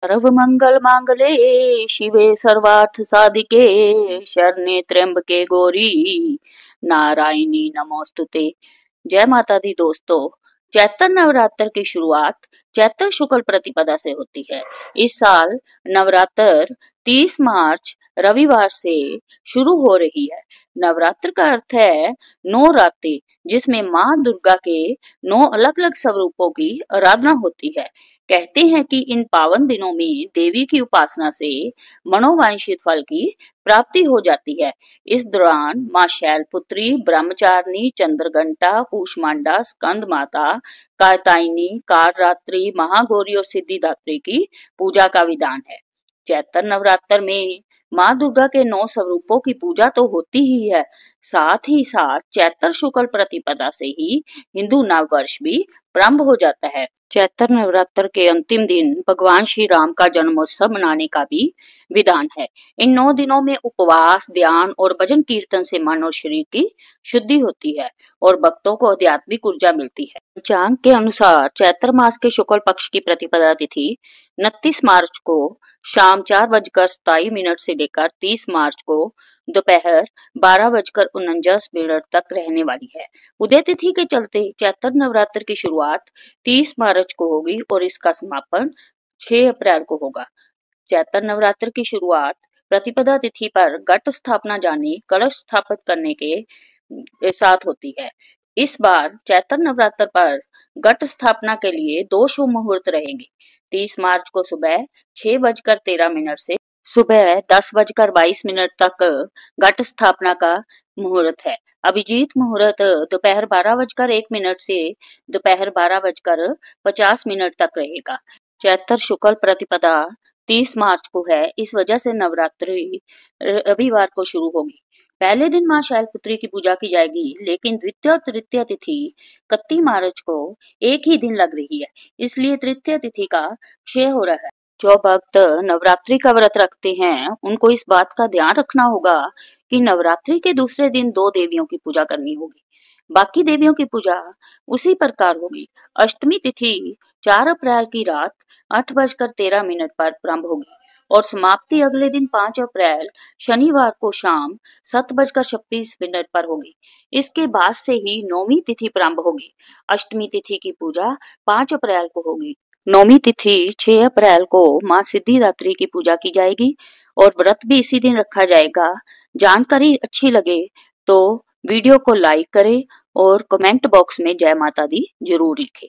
सर्व मंगल मांगले शिवे सर्वार्थ साधिके शरण्ये त्र्यंबके गौरी नारायणी नमोस्तुते। जय माता दी दोस्तों। चैत्र नवरात्र की शुरुआत चैत्र शुक्ल प्रतिपदा से होती है। इस साल नवरात्र 30 मार्च रविवार से शुरू हो रही है। नवरात्र का अर्थ है 9 रातें, जिसमें माँ दुर्गा के 9 अलग अलग स्वरूपों की आराधना होती है। कहते हैं कि इन पावन दिनों में देवी की उपासना से मनोवांछित फल की प्राप्ति हो जाती है। इस दौरान माँ शैलपुत्री, ब्रह्मचारिणी, चंद्रघंटा, कूष्मांडा, स्कंद माता, कात्यायनी, कालरात्रि, महागौरी और सिद्धिदात्री की पूजा का विधान है। चैत्र नवरात्र में माँ दुर्गा के 9 स्वरूपों की पूजा तो होती ही है, साथ ही साथ चैत्र शुक्ल प्रतिपदा से ही हिंदू नव वर्ष भी प्रारंभ हो जाता है। चैत्र नवरात्र के अंतिम दिन भगवान श्री राम का जन्मोत्सव मनाने का भी विधान है। इन 9 दिनों में उपवास, ध्यान और भजन कीर्तन से मन और शरीर की शुद्धि होती है और भक्तों को आध्यात्मिक ऊर्जा मिलती है। पंचांग के अनुसार चैत्र मास के शुक्ल पक्ष की प्रतिपदा तिथि 29 मार्च को शाम 4:27 से लेकर 30 मार्च को दोपहर 12:49 तक रहने वाली है। उदय तिथि के चलते चैत्र नवरात्र की शुरुआत 30 मार्च को होगी और इसका समापन 6 अप्रैल को होगा। चैत्र नवरात्र की शुरुआत प्रतिपदा तिथि पर घट स्थापना यानी कलश स्थापित करने के साथ होती है। इस बार चैत्र नवरात्र पर घट स्थापना के लिए 2 शुभ मुहूर्त रहेंगे। 30 मार्च को सुबह 6:13 से सुबह 10:22 तक घट स्थापना का मुहूर्त है। अभिजीत मुहूर्त दोपहर 12:01 से दोपहर 12:50 तक रहेगा। चैत्र शुक्ल प्रतिपदा 30 मार्च को है, इस वजह से नवरात्रि रविवार को शुरू होगी। पहले दिन माँ शैलपुत्री की पूजा की जाएगी, लेकिन द्वितीय और तृतीय तिथि 31 मार्च को एक ही दिन लग रही है, इसलिए तृतीय तिथि का क्षय हो रहा है। जो भक्त नवरात्रि का व्रत रखते हैं उनको इस बात का ध्यान रखना होगा कि नवरात्रि के दूसरे दिन 2 देवियों की पूजा करनी होगी। बाकी देवियों की पूजा उसी प्रकार होगी। अष्टमी तिथि 4 अप्रैल की रात 8:13 पर प्रारंभ होगी और समाप्ति अगले दिन 5 अप्रैल शनिवार को शाम 7:26 पर होगी। इसके बाद से ही नौमी तिथि प्रारंभ होगी। अष्टमी तिथि की पूजा 5 अप्रैल को होगी। नौमी तिथि 6 अप्रैल को माँ सिद्धिदात्री की पूजा की जाएगी और व्रत भी इसी दिन रखा जाएगा। जानकारी अच्छी लगे तो वीडियो को लाइक करें और कमेंट बॉक्स में जय माता दी जरूर लिखें।